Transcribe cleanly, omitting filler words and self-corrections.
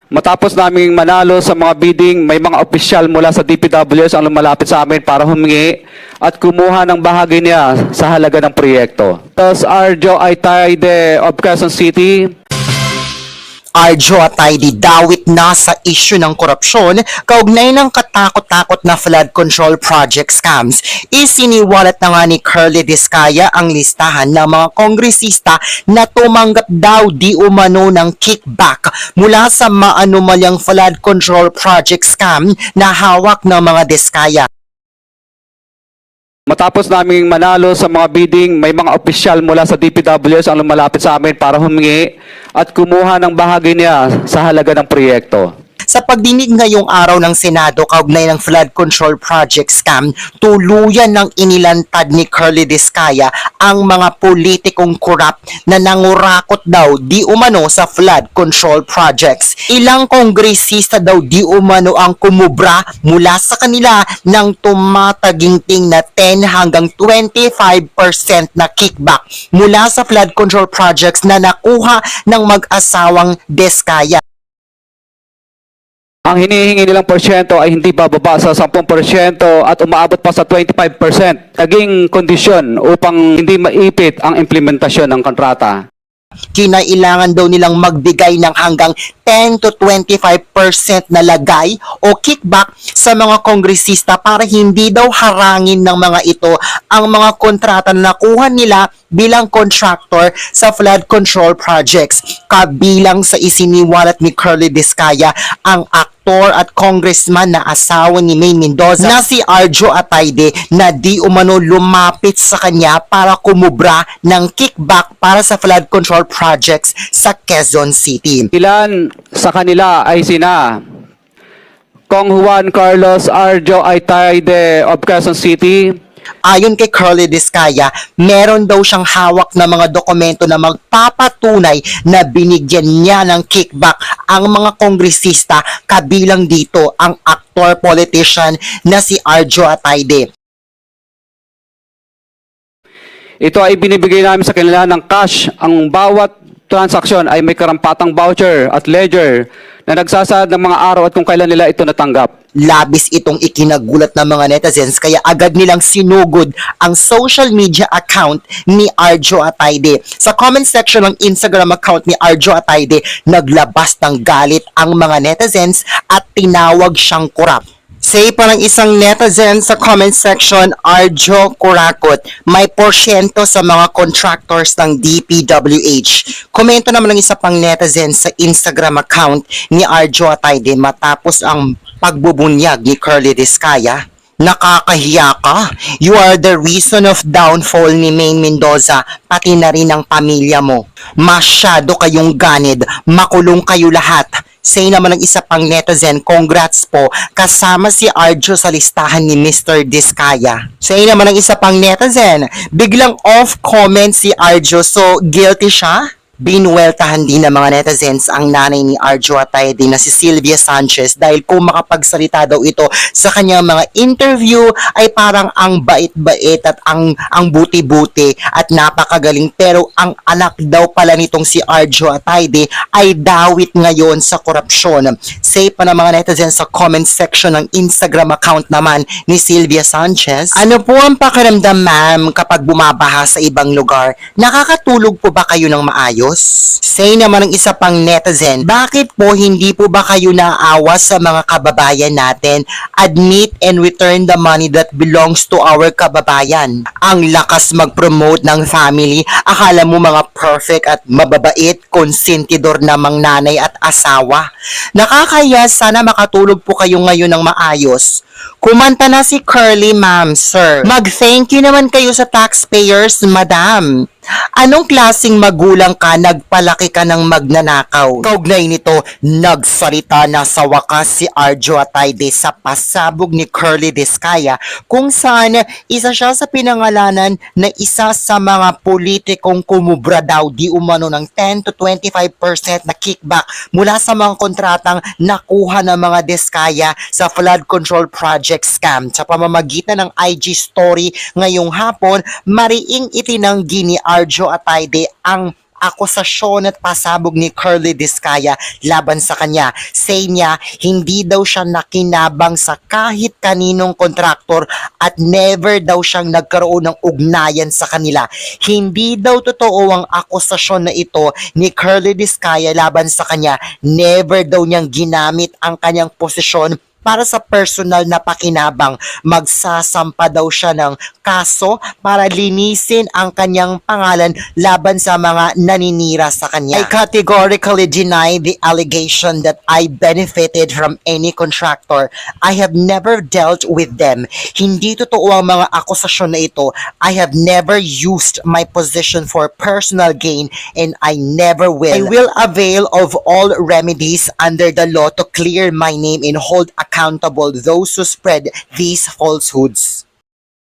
Matapos naming manalo sa mga bidding, may mga opisyal mula sa DPWS ang lumalapit sa amin para humingi at kumuha ng bahagi niya sa halaga ng proyekto. Thus, Arjo Aitaide of Quezon City. Arjo Atayde dawit na sa isyu ng korupsyon kaugnay ng katakot-takot na flood control project scams. Isiniwalat na nga ni Curly Discaya ang listahan ng mga kongresista na tumanggap daw di umano ng kickback mula sa maanumalyang flood control project scam na hawak ng mga Discaya. Matapos naming manalo sa mga bidding, may mga opisyal mula sa DPWS ang lumalapit sa amin para humingi at kumuha ng bahagi niya sa halaga ng proyekto. Sa pagdinig ngayong araw ng Senado kaugnay ng flood control project scam, tuluyan ng inilantad ni Curly Discaya ang mga politikong korap na nangurakot daw di umano sa flood control projects. Ilang kongresista daw di umano ang kumubra mula sa kanila ng tumataginting na 10 hanggang 25% na kickback mula sa flood control projects na nakuha ng mag-asawang Discaya. Ang hinihingi nilang porsyento ay hindi bababa sa 10% at umaabot pa sa 25%. Naging kondisyon upang hindi maipit ang implementasyon ng kontrata. Kinailangan daw nilang magbigay ng hanggang 10 to 25% na lagay o kickback sa mga kongresista para hindi daw harangin ng mga ito ang mga kontrata na nakuha nila bilang contractor sa flood control projects. Kabilang sa isiniwalat ni Curly Discaya ang aktor at congressman na asawa ni May Mendoza na si Arjo Atayde na di umano lumapit sa kanya para kumubra ng kickback para sa flood control projects sa Quezon City. Ilan sa kanila ay sina Kong Juan Carlos Arjo Aitaide of Quezon City. Ayon kay Curly Discaya, meron daw siyang hawak na mga dokumento na magpapatunay na binigyan niya ng kickback ang mga kongresista, kabilang dito ang actor-politician na si Arjo Atayde. Ito ay binibigay namin sa kanila ng cash. Ang bawat transaksyon ay may karampatang voucher at ledger na nagsasaad ng mga araw at kung kailan nila ito natanggap. Labis itong ikinagulat ng mga netizens kaya agad nilang sinugod ang social media account ni Arjo Atayde. Sa comment section ng Instagram account ni Arjo Atayde, naglabas ng galit ang mga netizens at tinawag siyang korap. Say pa ng isang netizen sa comment section, Arjo kurakot, may porsyento sa mga contractors ng DPWH. Komento naman ng isa pang netizen sa Instagram account ni Arjo Atayde matapos ang pagbubunyag ni Curly Discaya. Nakakahiya ka. You are the reason of downfall ni May Mendoza, pati na rin ang pamilya mo. Masyado kayong ganid, makulong kayo lahat. Say naman ng isa pang netizen, congrats po, kasama si Arjo sa listahan ni Mr. Discaya. Say naman ng isa pang netizen, biglang off comment si Arjo, so guilty siya? Binuweltahan din ng mga netizens ang nanay ni Arjo Atayde na si Sylvia Sanchez dahil kung makapagsalita daw ito sa kanyang mga interview ay parang ang bait-bait at ang buti-buti at napakagaling, pero ang anak daw pala nitong si Arjo Atayde ay dawit ngayon sa korupsyon. Say pa ng mga netizens sa comment section ng Instagram account naman ni Sylvia Sanchez, ano po ang pakiramdam ma'am kapag bumabaha sa ibang lugar? Nakakatulog po ba kayo ng maayos? Say naman ng isa pang netizen, bakit po hindi po ba kayo naawa sa mga kababayan natin? Admit and return the money that belongs to our kababayan. Ang lakas mag-promote ng family, akala mo mga perfect at mababait, konsentidor namang nanay at asawa. Nakakaya, sana makatulog po kayo ngayon ng maayos. Kumanta na si Curly, ma'am, sir. Mag-thank you naman kayo sa taxpayers, madam. Anong klaseng magulang ka, nagpalaki ka ng magnanakaw? Kaugnay nito, nagsalita na sa wakas si Arjo Atayde sa pasabog ni Curly Discaya kung saan isa siya sa pinangalanan na isa sa mga politikong kumubra daw di umano ng 10 to 25% na kickback mula sa mga kontratang nakuha ng mga Discaya sa flood control project scam. Sa pamamagitan ng IG story ngayong hapon, mariing itinanggi ni Arjo Atayde ang akusasyon at pasabog ni Curly Discaya laban sa kanya. Say niya, hindi daw siya nakinabang sa kahit kaninong kontraktor at never daw siyang nagkaroon ng ugnayan sa kanila. Hindi daw totoo ang akusasyon na ito ni Curly Discaya laban sa kanya. Never daw niyang ginamit ang kanyang posisyon para sa personal na pakinabang. Magsasampa daw siya ng kaso para linisin ang kanyang pangalan laban sa mga naninira sa kanya. I categorically deny the allegation that I benefited from any contractor. I have never dealt with them. Hindi totoo ang mga akusasyon na ito. I have never used my position for personal gain and I never will. I will avail of all remedies under the law to clear my name and hold accountable those who spread these falsehoods.